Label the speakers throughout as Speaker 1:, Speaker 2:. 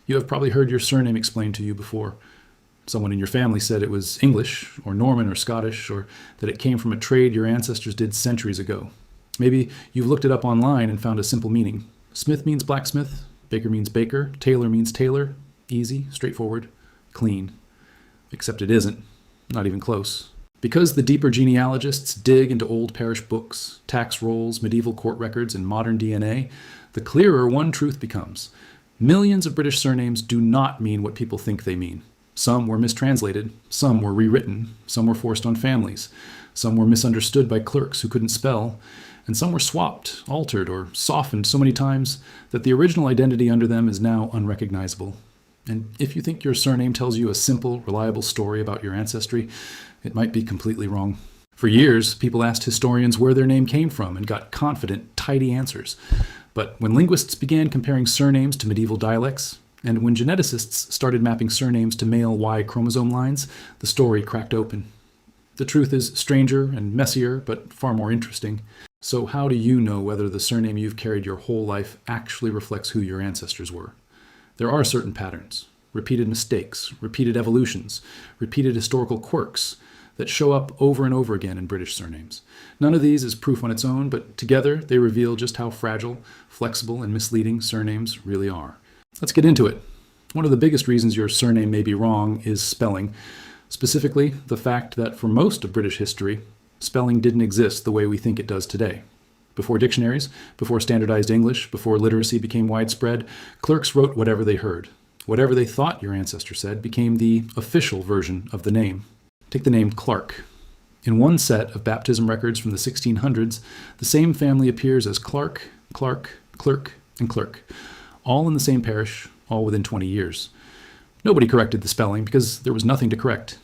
Speaker 1: You have probably heard your surname explained to you before. Someone in your family said it was English, or Norman, or Scottish, or that it came from a trade your ancestors did centuries ago. Maybe you've looked it up online and found a simple meaning. Smith means blacksmith, baker means baker, tailor means tailor. Easy, straightforward, clean. Except it isn't. Not even close. Because the deeper genealogists dig into old parish books, tax rolls, medieval court records, and modern DNA, the clearer one truth becomes. Millions of British surnames do not mean what people think they mean. Some were mistranslated, some were rewritten, some were forced on families, some were misunderstood by clerks who couldn't spell, and some were swapped, altered, or softened so many times that the original identity under them is now unrecognizable. And if you think your surname tells you a simple, reliable story about your ancestry, it might be completely wrong. For years, people asked historians where their name came from and got confident, tidy answers. But when linguists began comparing surnames to medieval dialects, and when geneticists started mapping surnames to male Y chromosome lines, the story cracked open. The truth is stranger and messier, but far more interesting. So how do you know whether the surname you've carried your whole life actually reflects who your ancestors were? There are certain patterns, repeated mistakes, repeated evolutions, repeated historical quirks that show up over and over again in British surnames. None of these is proof on its own, but together they reveal just how fragile, flexible, and misleading surnames really are. Let's get into it. One of the biggest reasons your surname may be wrong is spelling. Specifically, the fact that for most of British history, spelling didn't exist the way we think it does today. Before dictionaries, before standardized English, before literacy became widespread, clerks wrote whatever they heard. Whatever they thought your ancestor said became the official version of the name. Take the name Clark. In one set of baptism records from the 1600s, the same family appears as Clark, Clark, Clerk, and Clerk, all in the same parish, all within 20 years. Nobody corrected the spelling because there was nothing to correct.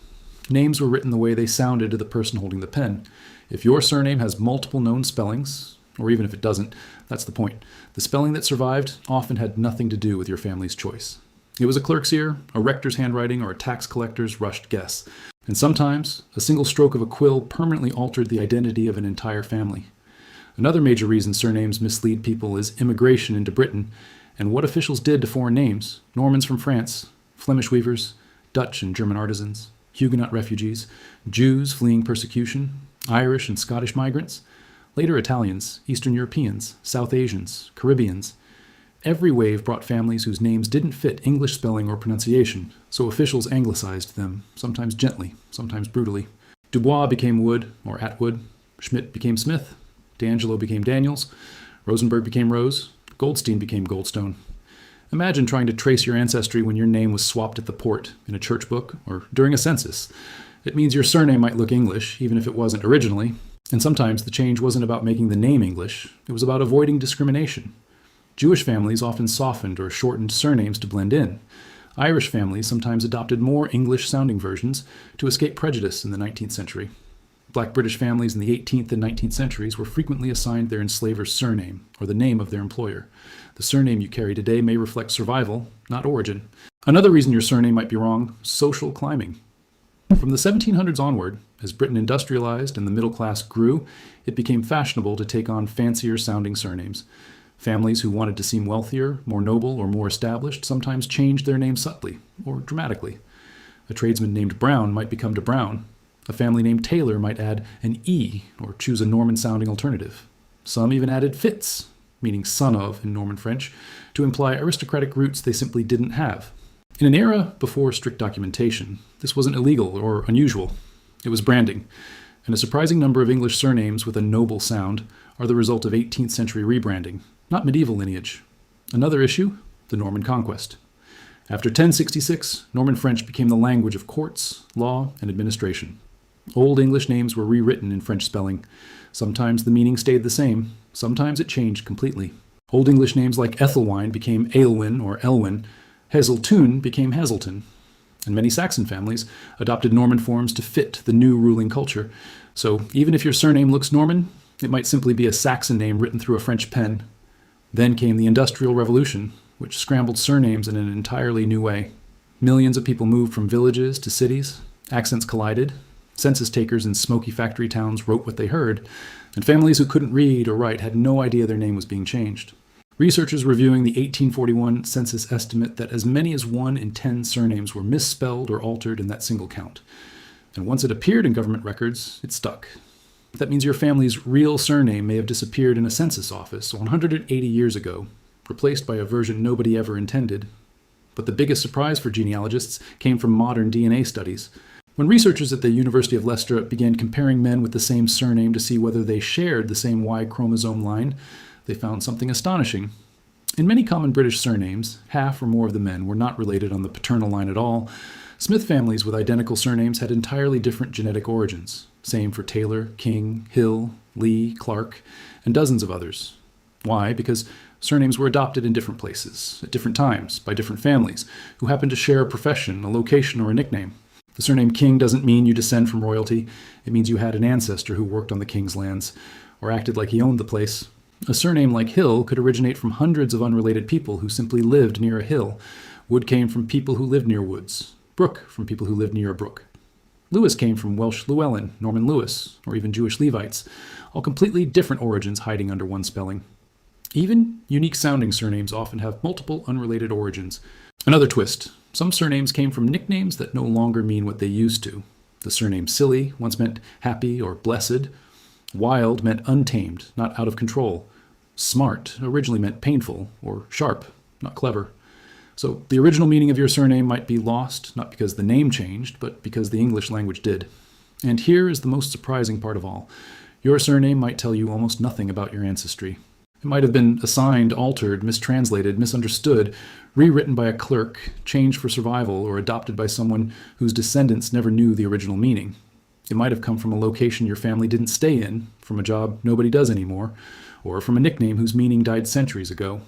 Speaker 1: Names were written the way they sounded to the person holding the pen. If your surname has multiple known spellings, or even if it doesn't, that's the point. The spelling that survived often had nothing to do with your family's choice. It was a clerk's ear, a rector's handwriting, or a tax collector's rushed guess. And sometimes, a single stroke of a quill permanently altered the identity of an entire family. Another major reason surnames mislead people is immigration into Britain, and what officials did to foreign names. Normans from France, Flemish weavers, Dutch and German artisans, Huguenot refugees, Jews fleeing persecution, Irish and Scottish migrants, later Italians, Eastern Europeans, South Asians, Caribbeans. Every wave brought families whose names didn't fit English spelling or pronunciation, so officials anglicized them, sometimes gently, sometimes brutally. Dubois became Wood, or Atwood. Schmidt became Smith. D'Angelo became Daniels. Rosenberg became Rose. Goldstein became Goldstone. Imagine trying to trace your ancestry when your name was swapped at the port, in a church book, or during a census. It means your surname might look English, even if it wasn't originally. And sometimes the change wasn't about making the name English. It was about avoiding discrimination. Jewish families often softened or shortened surnames to blend in. Irish families sometimes adopted more English-sounding versions to escape prejudice in the 19th century. Black British families in the 18th and 19th centuries were frequently assigned their enslaver's surname, or the name of their employer. The surname you carry today may reflect survival, not origin. Another reason your surname might be wrong: social climbing. From the 1700s onward, as Britain industrialized and the middle class grew, it became fashionable to take on fancier-sounding surnames. Families who wanted to seem wealthier, more noble, or more established sometimes changed their name subtly, or dramatically. A tradesman named Brown might become de Brown. A family named Taylor might add an E, or choose a Norman-sounding alternative. Some even added Fitz, meaning son of in Norman French, to imply aristocratic roots they simply didn't have. In an era before strict documentation, this wasn't illegal or unusual. It was branding, and a surprising number of English surnames with a noble sound are the result of 18th century rebranding, not medieval lineage. Another issue: the Norman Conquest. After 1066, Norman French became the language of courts, law, and administration. Old English names were rewritten in French spelling. Sometimes the meaning stayed the same, sometimes it changed completely. Old English names like Ethelwine became Aelwyn or Elwyn, Hazeltune became Hazelton, and many Saxon families adopted Norman forms to fit the new ruling culture. So even if your surname looks Norman, it might simply be a Saxon name written through a French pen. Then came the Industrial Revolution, which scrambled surnames in an entirely new way. Millions of people moved from villages to cities, accents collided, census takers in smoky factory towns wrote what they heard, and families who couldn't read or write had no idea their name was being changed. Researchers reviewing the 1841 census estimate that as many as 1 in 10 surnames were misspelled or altered in that single count. And once it appeared in government records, it stuck. That means your family's real surname may have disappeared in a census office 180 years ago, replaced by a version nobody ever intended. But the biggest surprise for genealogists came from modern DNA studies. When researchers at the University of Leicester began comparing men with the same surname to see whether they shared the same Y chromosome line, they found something astonishing. In many common British surnames, half or more of the men were not related on the paternal line at all. Smith families with identical surnames had entirely different genetic origins. Same for Taylor, King, Hill, Lee, Clark, and dozens of others. Why? Because surnames were adopted in different places, at different times, by different families, who happened to share a profession, a location, or a nickname. The surname King doesn't mean you descend from royalty. It means you had an ancestor who worked on the king's lands, or acted like he owned the place. A surname like Hill could originate from hundreds of unrelated people who simply lived near a hill. Wood came from people who lived near woods. Brook from people who lived near a brook. Lewis came from Welsh Llewellyn, Norman Lewis, or even Jewish Levites, all completely different origins hiding under one spelling. Even unique-sounding surnames often have multiple unrelated origins. Another twist. Some surnames came from nicknames that no longer mean what they used to. The surname Silly once meant happy or blessed. Wild meant untamed, not out of control. Smart originally meant painful, or sharp, not clever. So the original meaning of your surname might be lost, not because the name changed, but because the English language did. And here is the most surprising part of all. Your surname might tell you almost nothing about your ancestry. It might have been assigned, altered, mistranslated, misunderstood, rewritten by a clerk, changed for survival, or adopted by someone whose descendants never knew the original meaning. It might have come from a location your family didn't stay in, from a job nobody does anymore, or from a nickname whose meaning died centuries ago.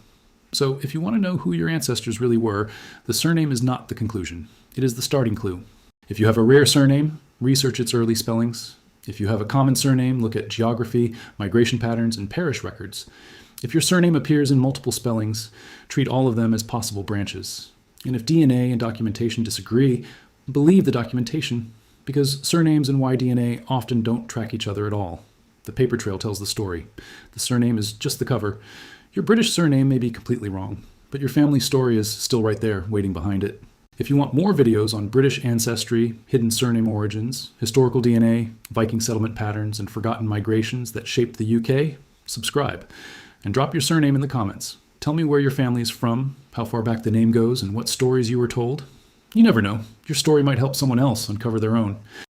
Speaker 1: So if you want to know who your ancestors really were, the surname is not the conclusion. It is the starting clue. If you have a rare surname, research its early spellings. If you have a common surname, look at geography, migration patterns, and parish records. If your surname appears in multiple spellings, treat all of them as possible branches. And if DNA and documentation disagree, believe the documentation, because surnames and Y-DNA often don't track each other at all. The paper trail tells the story. The surname is just the cover. Your British surname may be completely wrong, but your family story is still right there, waiting behind it. If you want more videos on British ancestry, hidden surname origins, historical DNA, Viking settlement patterns, and forgotten migrations that shaped the UK, subscribe. And drop your surname in the comments. Tell me where your family is from, how far back the name goes, and what stories you were told. You never know. Your story might help someone else uncover their own.